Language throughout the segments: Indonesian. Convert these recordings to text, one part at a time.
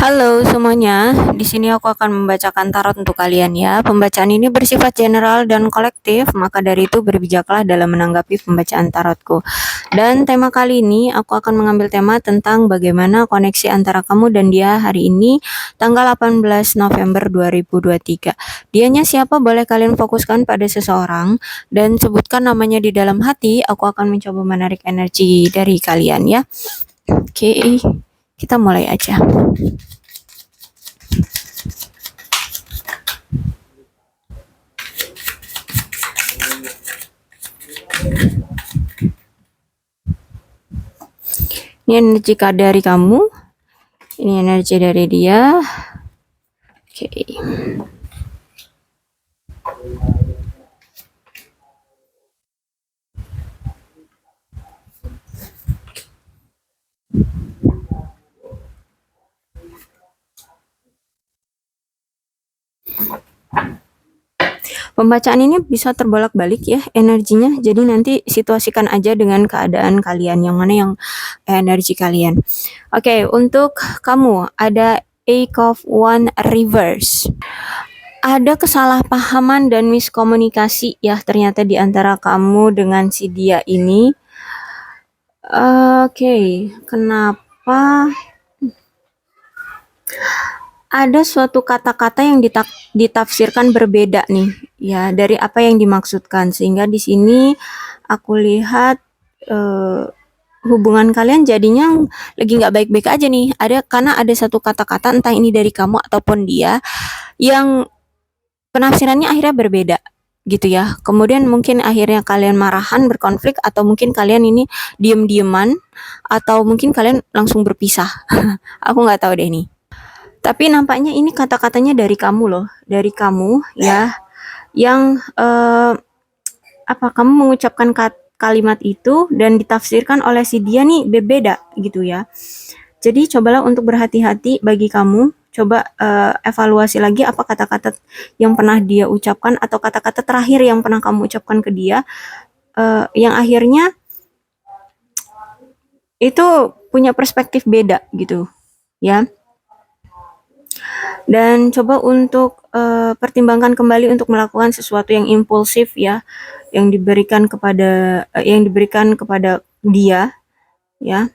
Halo semuanya, di sini aku akan membacakan tarot untuk kalian ya. Pembacaan ini bersifat general dan kolektif, maka dari itu berbijaklah dalam menanggapi pembacaan tarotku. Dan tema kali ini aku akan mengambil tema tentang bagaimana koneksi antara kamu dan dia hari ini tanggal 18 November 2023. Dianya siapa boleh kalian fokuskan pada seseorang dan sebutkan namanya di dalam hati, aku akan mencoba menarik energi dari kalian ya. Oke, kita mulai aja. Ini energi dari kamu, ini energi dari dia. Oke. Pembacaan ini bisa terbolak-balik ya energinya, jadi nanti situasikan aja dengan keadaan kalian, yang mana yang energi kalian. Oke, untuk kamu ada Eight of Wands reverse. Ada kesalahpahaman dan miskomunikasi ya ternyata di antara kamu dengan si dia ini. Oke, kenapa? Ada suatu kata-kata yang ditafsirkan berbeda nih, ya dari apa yang dimaksudkan, sehingga di sini aku lihat hubungan kalian jadinya lagi nggak baik-baik aja nih. Karena ada satu kata-kata entah ini dari kamu ataupun dia yang penafsirannya akhirnya berbeda gitu ya. Kemudian mungkin akhirnya kalian marahan, berkonflik, atau mungkin kalian ini diem-dieman, atau mungkin kalian langsung berpisah. Aku nggak tahu deh nih. Tapi nampaknya ini kata-katanya dari kamu loh, dari kamu ya, yang kamu mengucapkan kalimat itu dan ditafsirkan oleh si dia nih berbeda gitu ya. Jadi cobalah untuk berhati-hati bagi kamu, coba evaluasi lagi apa kata-kata yang pernah dia ucapkan atau kata-kata terakhir yang pernah kamu ucapkan ke dia, yang akhirnya itu punya perspektif beda gitu ya. Dan coba untuk pertimbangkan kembali untuk melakukan sesuatu yang impulsif ya, yang diberikan kepada dia ya.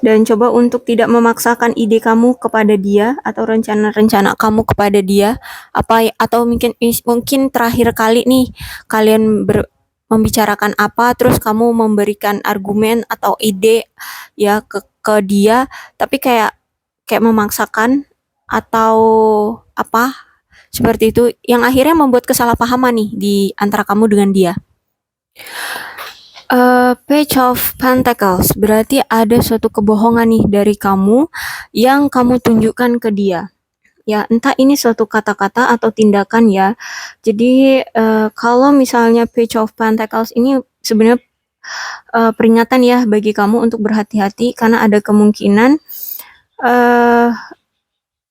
Dan coba untuk tidak memaksakan ide kamu kepada dia atau rencana-rencana kamu kepada dia, atau mungkin terakhir kali nih kalian membicarakan apa, terus kamu memberikan argumen atau ide ya ke dia, tapi kayak memaksakan atau apa seperti itu, yang akhirnya membuat kesalahpahaman nih di antara kamu dengan dia. Page of Pentacles berarti ada suatu kebohongan nih dari kamu yang kamu tunjukkan ke dia. Ya, entah ini suatu kata-kata atau tindakan ya. Jadi kalau misalnya Page of Pentacles ini sebenarnya peringatan ya bagi kamu untuk berhati-hati, karena ada kemungkinan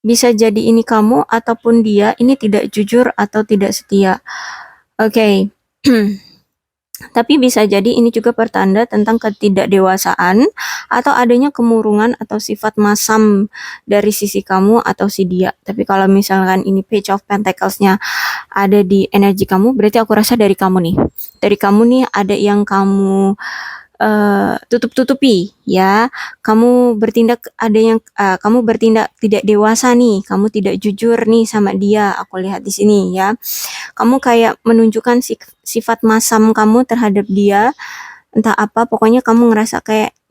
bisa jadi ini kamu ataupun dia ini tidak jujur atau tidak setia. Oke. Tapi bisa jadi ini juga pertanda tentang ketidakdewasaan atau adanya kemurungan atau sifat masam dari sisi kamu atau si dia. Tapi kalau misalkan ini Page of Pentacles-nya ada di energi kamu, berarti aku rasa dari kamu nih. Dari kamu nih ada yang kamu tutup-tutupi ya. Kamu bertindak tidak dewasa nih, kamu tidak jujur nih sama dia. Aku lihat di sini ya. Kamu kayak menunjukkan sifat masam kamu terhadap dia, entah apa, pokoknya kamu ngerasa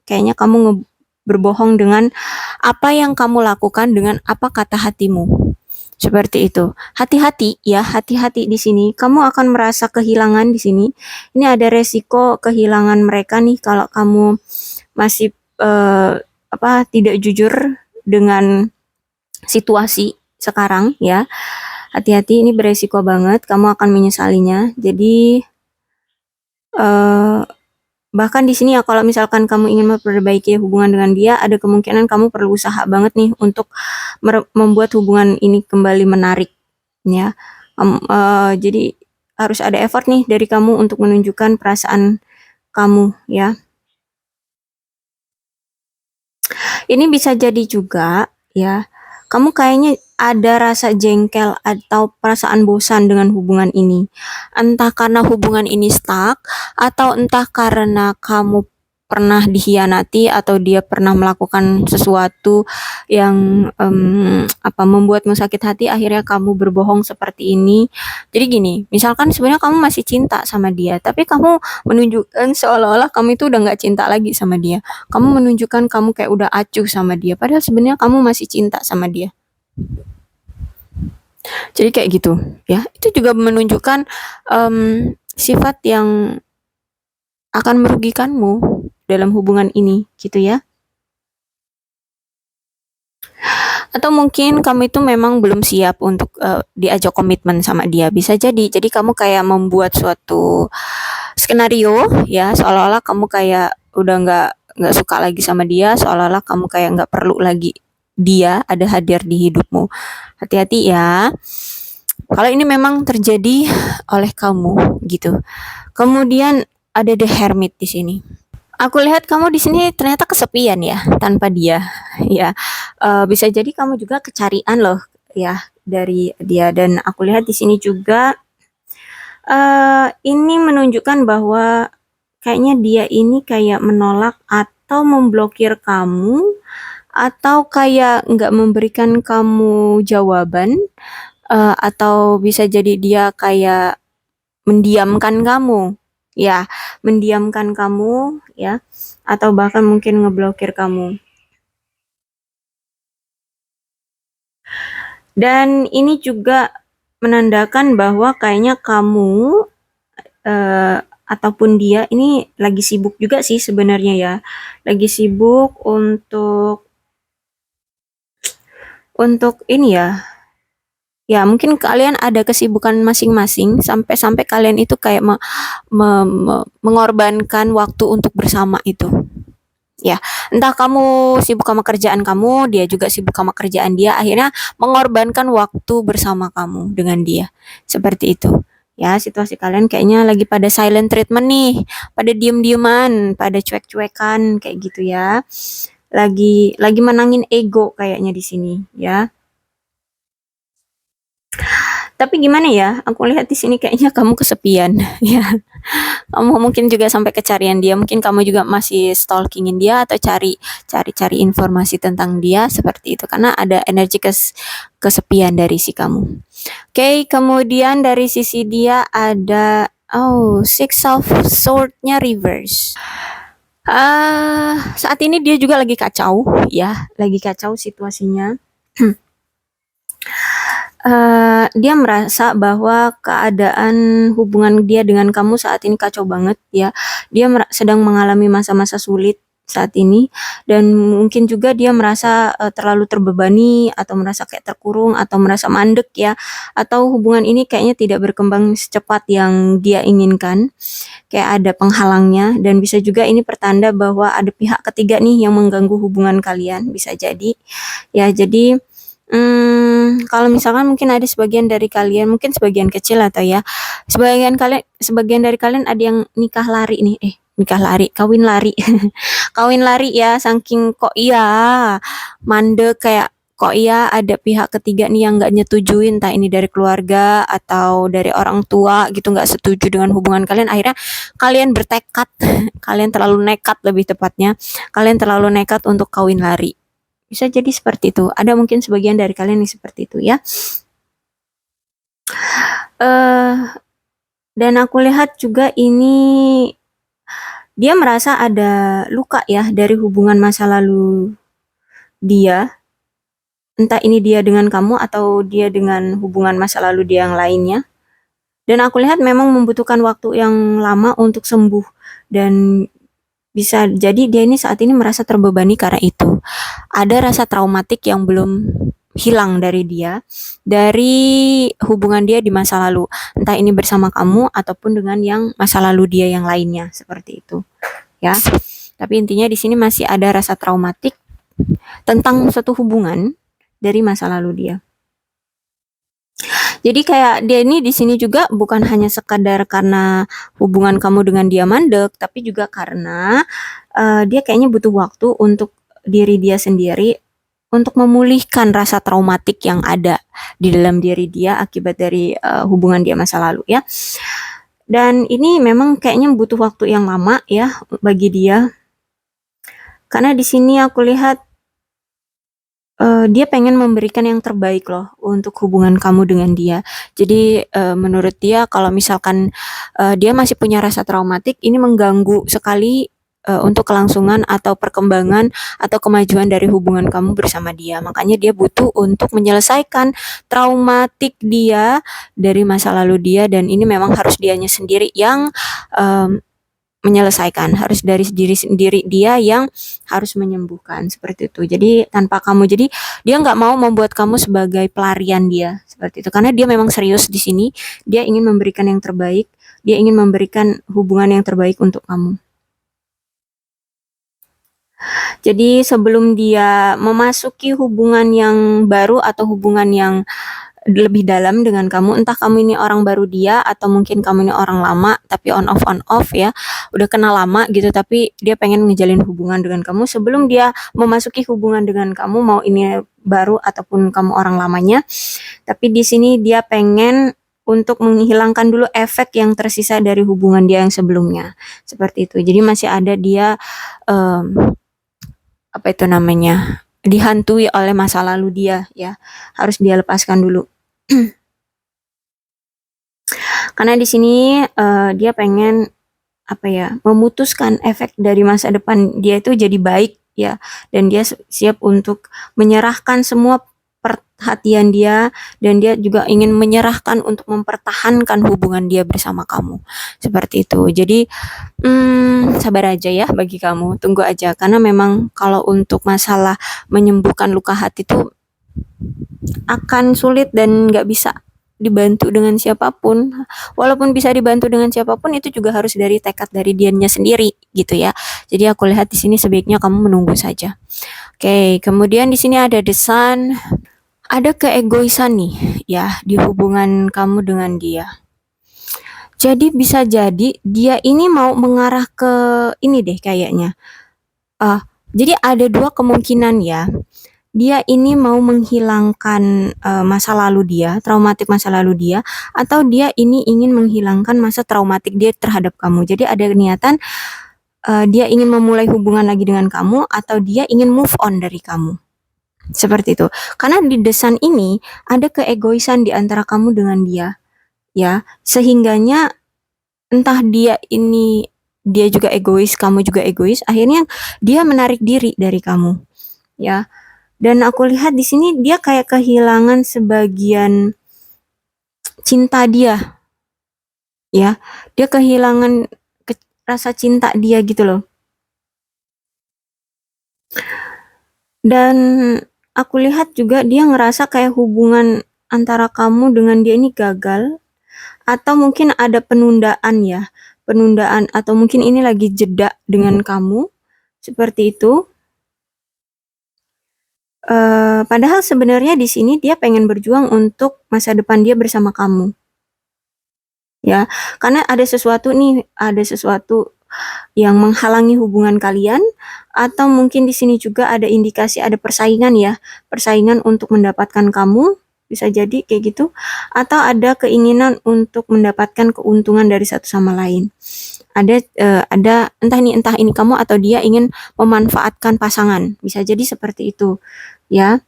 kayaknya kamu berbohong dengan apa yang kamu lakukan, dengan apa kata hatimu. Seperti itu. Hati-hati ya, hati-hati di sini. Kamu akan merasa kehilangan di sini. Ini ada resiko kehilangan mereka nih kalau kamu masih tidak jujur dengan situasi sekarang ya. Hati-hati, ini beresiko banget. Kamu akan menyesalinya. Jadi bahkan di sini ya, kalau misalkan kamu ingin memperbaiki hubungan dengan dia, ada kemungkinan kamu perlu usaha banget nih untuk membuat hubungan ini kembali menarik ya. Jadi harus ada effort nih dari kamu untuk menunjukkan perasaan kamu ya. Ini bisa jadi juga ya, kamu kayaknya ada rasa jengkel atau perasaan bosan dengan hubungan ini. Entah karena hubungan ini stuck atau entah karena kamu pernah dikhianati atau dia pernah melakukan sesuatu yang membuatmu sakit hati akhirnya kamu berbohong seperti ini. Jadi gini, misalkan sebenarnya kamu masih cinta sama dia, tapi kamu menunjukkan seolah-olah kamu itu udah nggak cinta lagi sama dia. Kamu menunjukkan kamu kayak udah acuh sama dia, padahal sebenarnya kamu masih cinta sama dia. Jadi kayak gitu, ya. Itu juga menunjukkan sifat yang akan merugikanmu dalam hubungan ini, gitu ya. Atau mungkin kamu itu memang belum siap untuk diajak komitmen sama dia. Bisa jadi. Jadi kamu kayak membuat suatu skenario, ya, seolah-olah kamu kayak udah nggak suka lagi sama dia, seolah-olah kamu kayak nggak perlu lagi dia ada hadir di hidupmu. Hati-hati ya. Kalau ini memang terjadi oleh kamu gitu. Kemudian ada The Hermit di sini. Aku lihat kamu di sini ternyata kesepian ya tanpa dia. Ya, bisa jadi kamu juga kecarian loh ya dari dia dan aku lihat di sini juga ini menunjukkan bahwa kayaknya dia ini kayak menolak atau memblokir kamu atau kayak nggak memberikan kamu jawaban atau bisa jadi dia kayak mendiamkan kamu ya, mendiamkan kamu ya, atau bahkan mungkin ngeblokir kamu. Dan ini juga menandakan bahwa kayaknya kamu ataupun dia ini lagi sibuk juga sih sebenarnya ya. Lagi sibuk untuk ini ya. Ya, mungkin kalian ada kesibukan masing-masing sampai-sampai kalian itu kayak mengorbankan waktu untuk bersama itu. Ya, entah kamu sibuk sama kerjaan kamu, dia juga sibuk sama kerjaan dia, akhirnya mengorbankan waktu bersama kamu dengan dia. Seperti itu. Ya, situasi kalian kayaknya lagi pada silent treatment nih, pada diem-dieman, pada cuek-cuekan kayak gitu ya. Lagi menangin ego kayaknya di sini, ya. Tapi gimana ya? Aku lihat di sini kayaknya kamu kesepian, ya. Kamu mungkin juga sampai kecarian dia, mungkin kamu juga masih stalkingin dia atau cari informasi tentang dia seperti itu karena ada energi kesepian dari si kamu. Oke, kemudian dari sisi dia ada Six of Sword-nya reverse. Saat ini dia juga lagi kacau ya, lagi kacau situasinya. Dia merasa bahwa keadaan hubungan dia dengan kamu saat ini kacau banget ya. Dia sedang mengalami masa-masa sulit saat ini dan mungkin juga dia merasa terlalu terbebani atau merasa kayak terkurung atau merasa mandek ya, atau hubungan ini kayaknya tidak berkembang secepat yang dia inginkan, kayak ada penghalangnya dan bisa juga ini pertanda bahwa ada pihak ketiga nih yang mengganggu hubungan kalian, bisa jadi ya. Jadi kalau misalkan mungkin ada sebagian dari kalian, mungkin sebagian kecil atau ya, sebagian dari kalian ada yang nikah lari nih, kawin lari. Kawin lari ya, saking kok iya, mandek kayak kok iya ada pihak ketiga nih yang nggak nyetujuin, entah ini dari keluarga atau dari orang tua gitu, nggak setuju dengan hubungan kalian, akhirnya kalian bertekad, kalian terlalu nekat lebih tepatnya, kalian terlalu nekat untuk kawin lari. Bisa jadi seperti itu. Ada mungkin sebagian dari kalian yang seperti itu ya. Dan aku lihat juga ini dia merasa ada luka ya dari hubungan masa lalu dia. Entah ini dia dengan kamu atau dia dengan hubungan masa lalu dia yang lainnya. Dan aku lihat memang membutuhkan waktu yang lama untuk sembuh dan bisa jadi dia ini saat ini merasa terbebani karena itu. Ada rasa traumatik yang belum hilang dari dia, dari hubungan dia di masa lalu. Entah ini bersama kamu ataupun dengan yang masa lalu dia yang lainnya, seperti itu. Ya. Tapi intinya di sini masih ada rasa traumatik tentang suatu hubungan dari masa lalu dia. Jadi kayak dia ini di sini juga bukan hanya sekadar karena hubungan kamu dengan dia mandek, tapi juga karena dia kayaknya butuh waktu untuk diri dia sendiri untuk memulihkan rasa traumatik yang ada di dalam diri dia akibat dari hubungan dia masa lalu ya. Dan ini memang kayaknya butuh waktu yang lama ya bagi dia. Karena di sini aku lihat dia pengen memberikan yang terbaik loh untuk hubungan kamu dengan dia. Jadi menurut dia kalau misalkan dia masih punya rasa traumatik, ini mengganggu sekali untuk kelangsungan atau perkembangan atau kemajuan dari hubungan kamu bersama dia. Makanya dia butuh untuk menyelesaikan traumatik dia dari masa lalu dia, dan ini memang harus dianya sendiri yang menyelesaikan, harus dari diri sendiri dia yang harus menyembuhkan seperti itu. Jadi tanpa kamu, jadi dia nggak mau membuat kamu sebagai pelarian dia seperti itu, karena dia memang serius di sini. Dia ingin memberikan yang terbaik, dia ingin memberikan hubungan yang terbaik untuk kamu. Jadi sebelum dia memasuki hubungan yang baru atau hubungan yang lebih dalam dengan kamu, entah kamu ini orang baru dia atau mungkin kamu ini orang lama tapi on off ya, udah kenal lama gitu tapi dia pengen ngejalin hubungan dengan kamu. Sebelum dia memasuki hubungan dengan kamu, mau ini baru ataupun kamu orang lamanya, tapi di sini dia pengen untuk menghilangkan dulu efek yang tersisa dari hubungan dia yang sebelumnya seperti itu. Jadi masih ada dia apa itu namanya, dihantui oleh masa lalu dia ya, harus dia lepaskan dulu. Karena di sini dia pengen apa ya, memutuskan efek dari masa depan dia itu jadi baik ya, dan dia siap untuk menyerahkan semua perhatian dia, dan dia juga ingin menyerahkan untuk mempertahankan hubungan dia bersama kamu seperti itu. Jadi sabar aja ya bagi kamu, tunggu aja, karena memang kalau untuk masalah menyembuhkan luka hati itu akan sulit dan nggak bisa dibantu dengan siapapun. Walaupun bisa dibantu dengan siapapun, itu juga harus dari tekad dari dianya sendiri gitu ya. Jadi aku lihat di sini sebaiknya kamu menunggu saja. Oke, kemudian di sini ada The Sun. Ada keegoisan nih ya di hubungan kamu dengan dia. Jadi bisa jadi dia ini mau mengarah ke ini deh kayaknya. Jadi ada dua kemungkinan ya. Dia ini mau menghilangkan masa lalu dia, traumatik masa lalu dia, atau dia ini ingin menghilangkan masa traumatik dia terhadap kamu. Jadi ada niatan dia ingin memulai hubungan lagi dengan kamu, atau dia ingin move on dari kamu. Seperti itu. Karena di desan ini ada keegoisan di antara kamu dengan dia, ya. Sehingganya entah dia juga egois, kamu juga egois, akhirnya dia menarik diri dari kamu, ya. Dan aku lihat di sini dia kayak kehilangan sebagian cinta dia, ya. Dia kehilangan rasa cinta dia gitu loh. Dan aku lihat juga dia ngerasa kayak hubungan antara kamu dengan dia ini gagal, atau mungkin ada penundaan ya, penundaan, atau mungkin ini lagi jeda dengan kamu, seperti itu. Padahal sebenarnya di sini dia pengen berjuang untuk masa depan dia bersama kamu. Ya, karena ada sesuatu yang menghalangi hubungan kalian, atau mungkin di sini juga ada indikasi ada persaingan ya, persaingan untuk mendapatkan kamu, bisa jadi kayak gitu, atau ada keinginan untuk mendapatkan keuntungan dari satu sama lain. Ada entah ini kamu atau dia ingin memanfaatkan pasangan, bisa jadi seperti itu ya.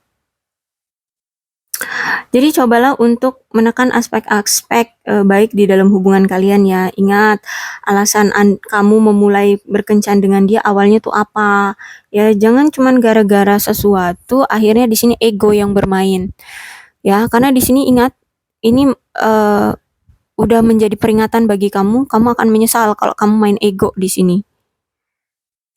Jadi cobalah untuk menekan aspek-aspek baik di dalam hubungan kalian ya. Ingat, alasan kamu memulai berkencan dengan dia awalnya tuh apa? Ya, jangan cuman gara-gara sesuatu akhirnya di sini ego yang bermain. Ya, karena di sini ingat, ini udah menjadi peringatan bagi kamu, kamu akan menyesal kalau kamu main ego di sini.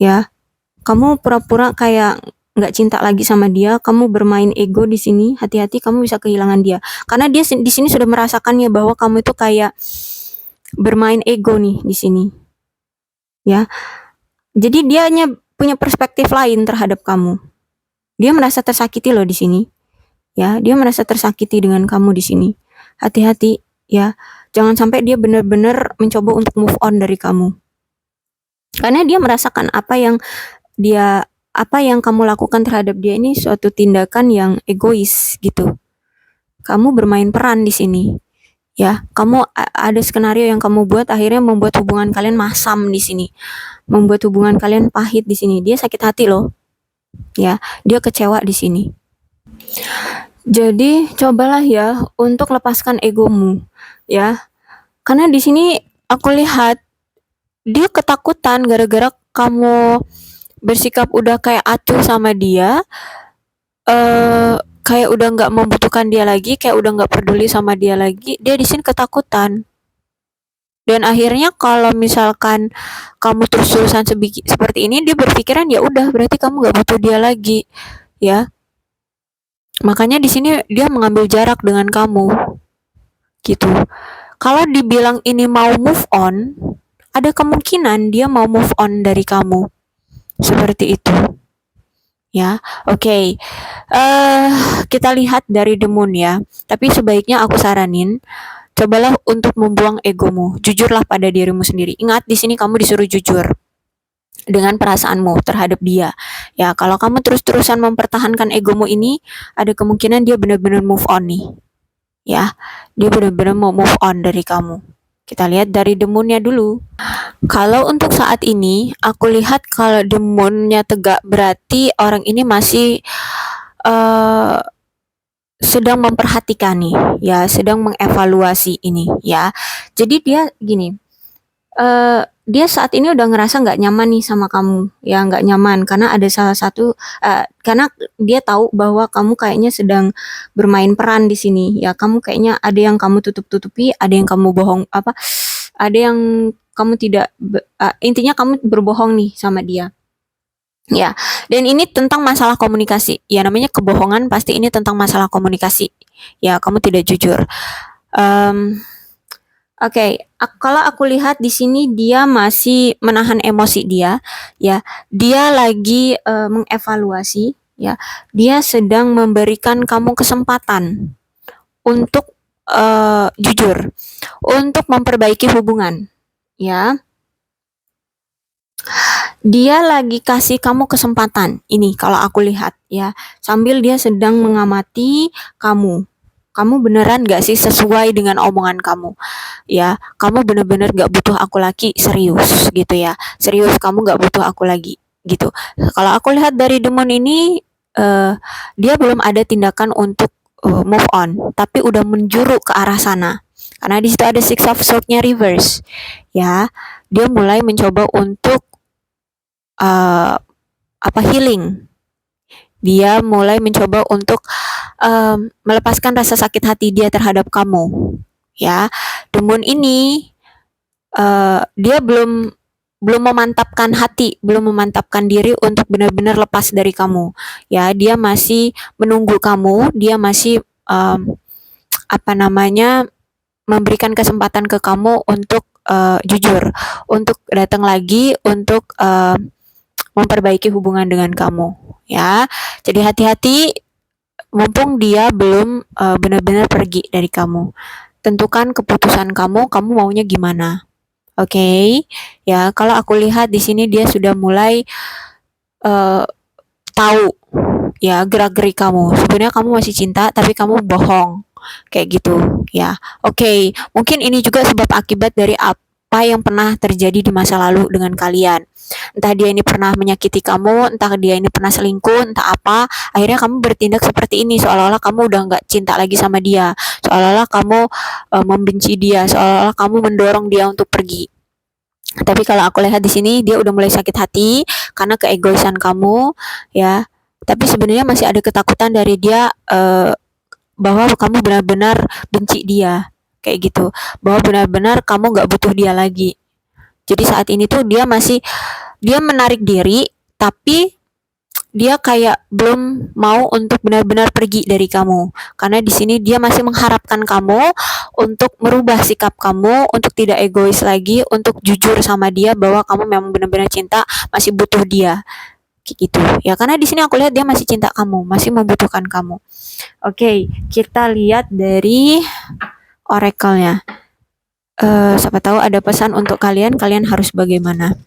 Ya, kamu pura-pura kayak nggak cinta lagi sama dia, kamu bermain ego di sini, hati-hati kamu bisa kehilangan dia. Karena dia di sini sudah merasakannya bahwa kamu itu kayak bermain ego nih di sini. Ya. Jadi dia hanya punya perspektif lain terhadap kamu. Dia merasa tersakiti loh di sini. Ya, dia merasa tersakiti dengan kamu di sini. Hati-hati ya. Jangan sampai dia benar-benar mencoba untuk move on dari kamu. Karena dia merasakan apa yang dia apa yang kamu lakukan terhadap dia ini suatu tindakan yang egois gitu. Kamu bermain peran di sini. Ya, kamu ada skenario yang kamu buat akhirnya membuat hubungan kalian masam di sini. Membuat hubungan kalian pahit di sini. Dia sakit hati loh. Ya, dia kecewa di sini. Jadi, cobalah ya untuk lepaskan egomu, ya. Karena di sini aku lihat dia ketakutan gara-gara kamu bersikap udah kayak acuh sama dia, kayak udah nggak membutuhkan dia lagi, kayak udah nggak peduli sama dia lagi. Dia di sini ketakutan. Dan akhirnya kalau misalkan kamu terus-terusan seperti ini, dia berpikiran ya udah berarti kamu nggak butuh dia lagi, ya. Makanya di sini dia mengambil jarak dengan kamu, gitu. Kalau dibilang ini mau move on, ada kemungkinan dia mau move on dari kamu. Seperti itu. Ya, oke. Kita lihat dari The Moon ya. Tapi sebaiknya aku saranin, cobalah untuk membuang egomu. Jujurlah pada dirimu sendiri. Ingat, di sini kamu disuruh jujur dengan perasaanmu terhadap dia. Ya, kalau kamu terus-terusan mempertahankan egomu ini, ada kemungkinan dia benar-benar move on nih. Ya, dia benar-benar mau move on dari kamu. Kita lihat dari The Moon-nya dulu. Kalau untuk saat ini, aku lihat kalau The Moon-nya tegak, berarti orang ini masih uh, sedang memperhatikan nih, ya, sedang mengevaluasi ini, ya. Jadi dia gini, dia saat ini udah ngerasa nggak nyaman nih sama kamu, ya nggak nyaman karena ada salah satu, karena dia tahu bahwa kamu kayaknya sedang bermain peran di sini, ya. Kamu kayaknya ada yang kamu tutup-tutupi, ada yang kamu bohong, ada yang kamu tidak, intinya kamu berbohong nih sama dia. Ya, dan ini tentang masalah komunikasi. Ya, namanya kebohongan pasti ini tentang masalah komunikasi. Ya, kamu tidak jujur. Oke, kalau aku lihat di sini dia masih menahan emosi dia, ya. Dia lagi mengevaluasi, ya. Dia sedang memberikan kamu kesempatan untuk jujur, untuk memperbaiki hubungan, ya. Dia lagi kasih kamu kesempatan. Ini kalau aku lihat, ya. Sambil dia sedang mengamati kamu. Kamu beneran gak sih sesuai dengan omongan kamu? Ya, kamu bener-bener gak butuh aku lagi, serius gitu ya. Serius, kamu gak butuh aku lagi gitu. Kalau aku lihat dari The Moon ini, dia belum ada tindakan untuk move on, tapi udah menjuru ke arah sana. Karena di situ ada Six of Swords-nya reverse. Ya, dia mulai mencoba untuk healing. Dia mulai mencoba untuk melepaskan rasa sakit hati dia terhadap kamu. Ya, The Moon ini dia belum memantapkan hati, belum memantapkan diri untuk benar-benar lepas dari kamu. Ya, dia masih menunggu kamu, dia masih memberikan kesempatan ke kamu untuk jujur, untuk datang lagi, untuk memperbaiki hubungan dengan kamu. Ya, jadi hati-hati, mumpung dia belum benar-benar pergi dari kamu. Tentukan keputusan kamu maunya gimana. Oke, ya, kalau aku lihat di sini dia sudah mulai tahu ya gerak-gerik kamu. Sebenarnya kamu masih cinta tapi kamu bohong. Kayak gitu, ya. Oke, mungkin ini juga sebab akibat dari apa yang pernah terjadi di masa lalu dengan kalian. Entah dia ini pernah menyakiti kamu, entah dia ini pernah selingkuh, entah apa, akhirnya kamu bertindak seperti ini, seolah-olah kamu udah nggak cinta lagi sama dia, seolah-olah kamu membenci dia, seolah-olah kamu mendorong dia untuk pergi. Tapi kalau aku lihat di sini dia udah mulai sakit hati karena keegoisan kamu, ya. Tapi sebenarnya masih ada ketakutan dari dia bahwa kamu benar-benar benci dia, kayak gitu, bahwa benar-benar kamu nggak butuh dia lagi. Jadi saat ini tuh dia menarik diri, tapi dia kayak belum mau untuk benar-benar pergi dari kamu. Karena di sini dia masih mengharapkan kamu untuk merubah sikap kamu, untuk tidak egois lagi, untuk jujur sama dia bahwa kamu memang benar-benar cinta, masih butuh dia. Kayak gitu. Ya, karena di sini aku lihat dia masih cinta kamu, masih membutuhkan kamu. Oke, kita lihat dari oracle-nya. Siapa tahu ada pesan untuk kalian harus bagaimana.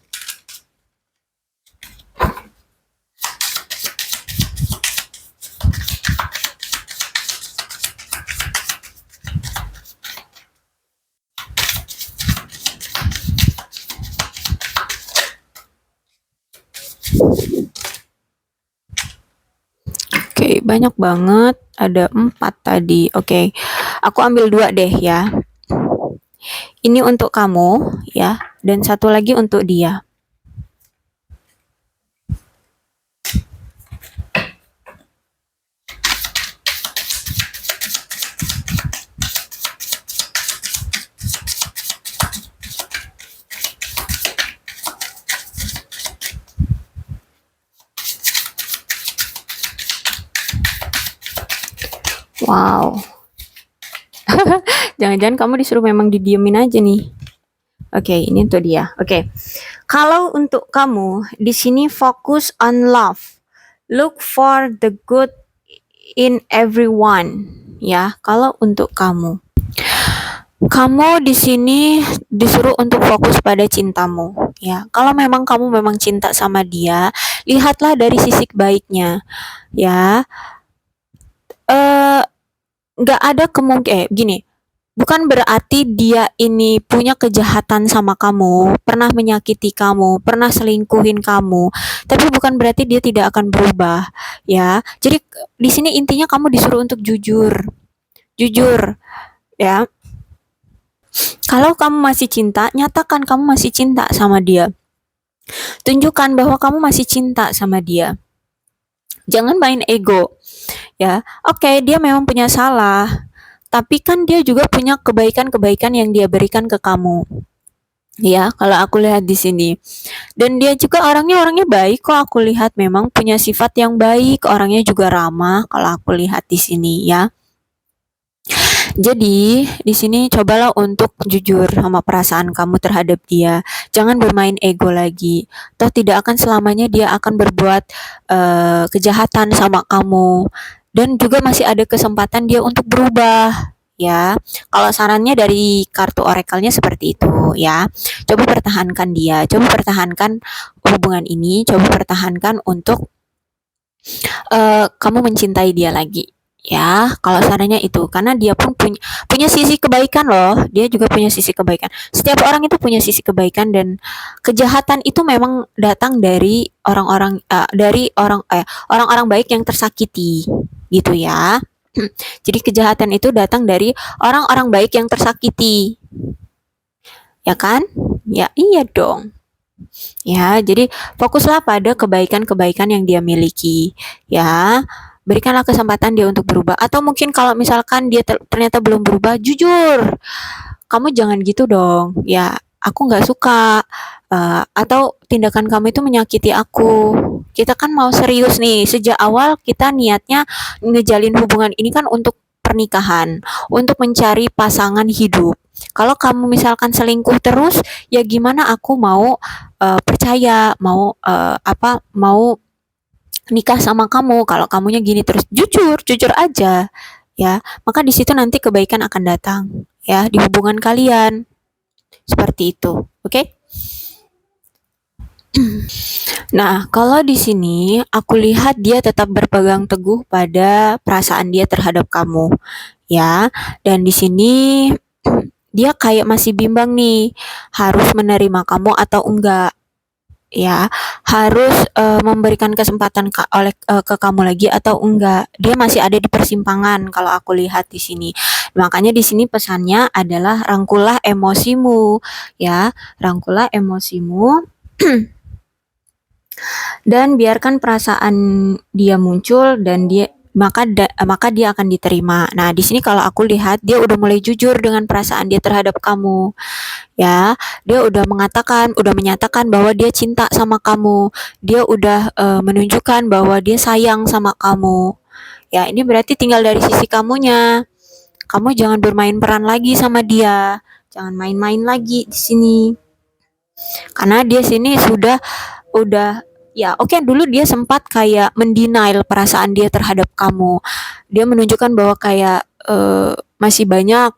Oke, banyak banget. Ada 4 tadi. Oke, aku ambil 2 deh ya. Ini untuk kamu ya, dan satu lagi untuk dia. Wow. Jangan-jangan kamu disuruh memang didiemin aja nih. Oke, ini untuk dia. Oke. Kalau untuk kamu, di sini fokus on love. Look for the good in everyone. Ya, kalau untuk kamu. Kamu di sini disuruh untuk fokus pada cintamu, ya. Kalau memang kamu memang cinta sama dia, lihatlah dari sisi baiknya, ya. Eh, nggak ada kemungkinan, gini. Bukan berarti dia ini punya kejahatan sama kamu, pernah menyakiti kamu, pernah selingkuhin kamu, tapi bukan berarti dia tidak akan berubah, ya. Jadi di sini intinya kamu disuruh untuk jujur, jujur, ya. Kalau kamu masih cinta, nyatakan kamu masih cinta sama dia. Tunjukkan bahwa kamu masih cinta sama dia. Jangan main ego, ya. Oke, dia memang punya salah, tapi kan dia juga punya kebaikan-kebaikan yang dia berikan ke kamu. Ya, kalau aku lihat di sini. Dan dia juga orangnya baik kok, aku lihat memang punya sifat yang baik, orangnya juga ramah kalau aku lihat di sini ya. Jadi, di sini cobalah untuk jujur sama perasaan kamu terhadap dia. Jangan bermain ego lagi. Toh tidak akan selamanya dia akan berbuat kejahatan sama kamu. Dan juga masih ada kesempatan dia untuk berubah. Ya, kalau sarannya dari kartu orakelnya seperti itu ya. Coba pertahankan dia, coba pertahankan hubungan ini, coba pertahankan untuk kamu mencintai dia lagi. Ya, kalau sarannya itu, karena dia pun punya sisi kebaikan loh. Dia juga punya sisi kebaikan. Setiap orang itu punya sisi kebaikan, dan kejahatan itu memang datang dari orang-orang baik yang tersakiti, gitu ya. Jadi kejahatan itu datang dari orang-orang baik yang tersakiti, ya kan? Ya iya dong. Ya, jadi fokuslah pada kebaikan-kebaikan yang dia miliki. Ya, berikanlah kesempatan dia untuk berubah. Atau mungkin kalau misalkan dia ternyata belum berubah, jujur. Kamu jangan gitu dong. Ya, aku nggak suka. Atau tindakan kamu itu menyakiti aku. Kita kan mau serius nih. Sejak awal kita niatnya ngejalin hubungan ini kan untuk pernikahan, untuk mencari pasangan hidup. Kalau kamu misalkan selingkuh terus, ya gimana aku mau percaya, mau nikah sama kamu kalau kamunya gini terus. Jujur, jujur aja, ya. Maka di situ nanti kebaikan akan datang, ya, di hubungan kalian. Seperti itu, oke? Nah, kalau di sini aku lihat dia tetap berpegang teguh pada perasaan dia terhadap kamu, ya. Dan di sini dia kayak masih bimbang nih, harus menerima kamu atau enggak, ya. Harus memberikan kesempatan ke kamu lagi atau enggak. Dia masih ada di persimpangan kalau aku lihat di sini. Makanya di sini pesannya adalah rangkullah emosimu, ya. Rangkullah emosimu dan biarkan perasaan dia muncul, dan maka dia akan diterima. Nah, di sini kalau aku lihat dia udah mulai jujur dengan perasaan dia terhadap kamu. Ya, dia udah menyatakan bahwa dia cinta sama kamu. Dia udah menunjukkan bahwa dia sayang sama kamu. Ya, ini berarti tinggal dari sisi kamunya. Kamu jangan bermain peran lagi sama dia. Jangan main-main lagi di sini. Karena dia sini udah ya oke, dulu dia sempat kayak mendenial perasaan dia terhadap kamu. Dia menunjukkan bahwa kayak masih banyak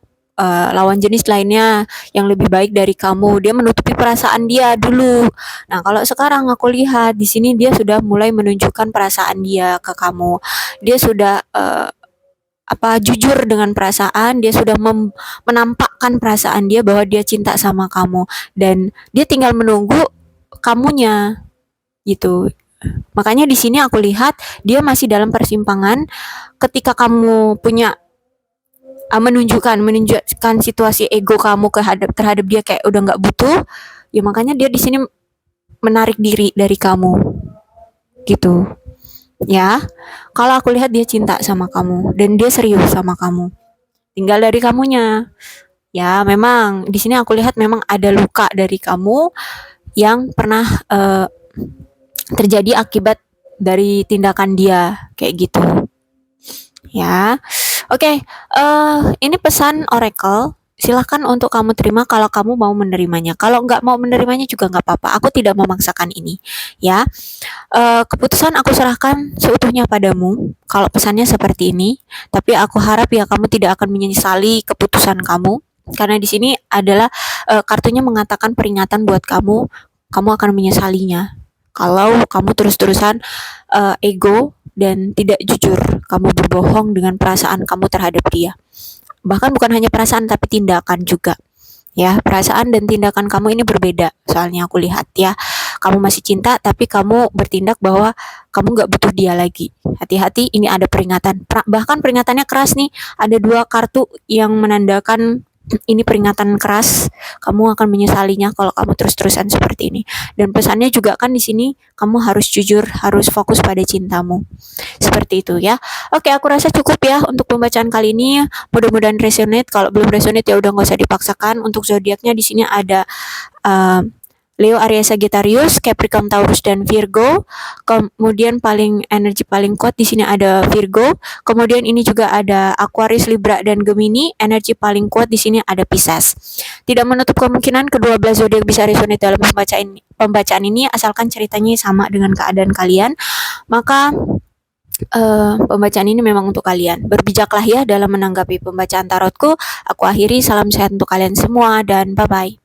lawan jenis lainnya yang lebih baik dari kamu. Dia menutupi perasaan dia dulu. Nah, kalau sekarang aku lihat di sini dia sudah mulai menunjukkan perasaan dia ke kamu. Dia sudah jujur dengan perasaan, dia sudah menampakkan perasaan dia bahwa dia cinta sama kamu, dan dia tinggal menunggu kamunya gitu. Makanya di sini aku lihat dia masih dalam persimpangan. Ketika kamu punya menunjukkan situasi ego kamu terhadap dia kayak udah nggak butuh, ya makanya dia di sini menarik diri dari kamu gitu ya. Kalau aku lihat dia cinta sama kamu dan dia serius sama kamu, tinggal dari kamunya ya. Memang di sini aku lihat memang ada luka dari kamu yang pernah terjadi akibat dari tindakan dia kayak gitu ya. Oke, ini pesan Oracle. Silahkan untuk kamu terima kalau kamu mau menerimanya. Kalau nggak mau menerimanya juga nggak apa-apa. Aku tidak memaksakan ini, ya. Keputusan aku serahkan seutuhnya padamu. Kalau pesannya seperti ini, tapi aku harap ya kamu tidak akan menyesali keputusan kamu. Karena di sini adalah kartunya mengatakan peringatan buat kamu. Kamu akan menyesalinya. Kalau kamu terus-terusan ego dan tidak jujur, kamu berbohong dengan perasaan kamu terhadap dia. Bahkan bukan hanya perasaan tapi tindakan juga. Ya, perasaan dan tindakan kamu ini berbeda. Soalnya aku lihat ya, kamu masih cinta tapi kamu bertindak bahwa kamu nggak butuh dia lagi. Hati-hati, ini ada peringatan. Bahkan peringatannya keras nih. Ada 2 kartu yang menandakan ini peringatan keras. Kamu akan menyesalinya kalau kamu terus-terusan seperti ini. Dan pesannya juga kan di sini kamu harus jujur, harus fokus pada cintamu. Seperti itu ya. Oke, aku rasa cukup ya untuk pembacaan kali ini. Mudah-mudahan resonate. Kalau belum resonate ya udah nggak usah dipaksakan. Untuk zodiaknya di sini ada Leo, Aries, Sagittarius, Capricorn, Taurus, dan Virgo. Kemudian energi paling kuat di sini ada Virgo. Kemudian ini juga ada Aquarius, Libra, dan Gemini. Energi paling kuat di sini ada Pisces. Tidak menutup kemungkinan kedua belas zodiak bisa resonate dalam pembacaan ini asalkan ceritanya sama dengan keadaan kalian. Maka pembacaan ini memang untuk kalian. Berbijaklah ya dalam menanggapi pembacaan tarotku. Aku akhiri, salam sehat untuk kalian semua dan bye-bye.